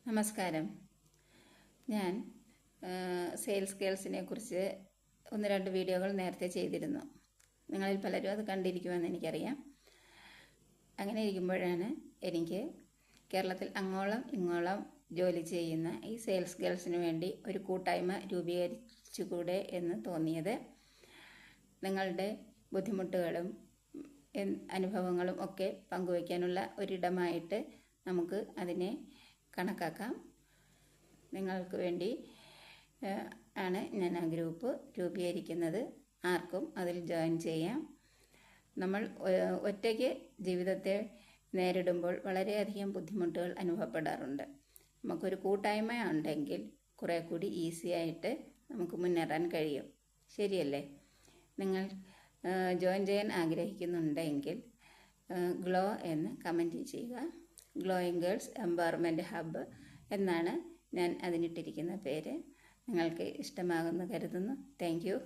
നമസ്കാരം. ഞാൻ സെയിൽസ് ഗേൾസിനെ കുറിച്ച് 1-2 വീഡിയോകൾ നേരത്തെ ചെയ്തിരുന്നു. നിങ്ങളിൽ പലരും അത് കണ്ടിരിക്കുമെന്ന് എനിക്കറിയാം. അങ്ങനെ ഇരിക്കുമ്പോഴാണ് എനിക്ക് കേരളത്തിൽ അങ്ങോളം ഇങ്ങോളം ജോലി ചെയ്യുന്ന ഈ സെയിൽസ് ഗേൾസിന് വേണ്ടി ഒരു കൂട്ടായ്മ രൂപീകരിച്ചുകൂടെ എന്ന് തോന്നിയത്. നിങ്ങളുടെ ബുദ്ധിമുട്ടുകളും അനുഭവങ്ങളും ഒക്കെ പങ്കുവയ്ക്കാനുള്ള ഒരിടമായിട്ട് നമുക്ക് അതിനെ കണക്കാക്കാം. നിങ്ങൾക്ക് വേണ്ടി ആണ് ഞാൻ ആ ഗ്രൂപ്പ് രൂപീകരിക്കുന്നത്. ആർക്കും അതിൽ ജോയിൻ ചെയ്യാം. നമ്മൾ ഒറ്റയ്ക്ക് ജീവിതത്തെ നേരിടുമ്പോൾ വളരെയധികം ബുദ്ധിമുട്ടുകൾ അനുഭവപ്പെടാറുണ്ട്. നമുക്കൊരു കൂട്ടായ്മ ഉണ്ടെങ്കിൽ കുറേ കൂടി ഈസി ആയിട്ട് നമുക്ക് മുന്നേറാൻ കഴിയും. ശരിയല്ലേ? നിങ്ങൾ ജോയിൻ ചെയ്യാൻ ആഗ്രഹിക്കുന്നുണ്ടെങ്കിൽ ഗ്ലോ എന്ന് കമൻറ്റ് ചെയ്യുക. ഗ്ലോയിങ് ഗേൾസ് എംപവർമെൻറ്റ് ഹബ്ബ് എന്നാണ് ഞാൻ അതിനിട്ടിരിക്കുന്ന പേര്. നിങ്ങൾക്ക് ഇഷ്ടമാകുമെന്ന് കരുതുന്നു. Thank you.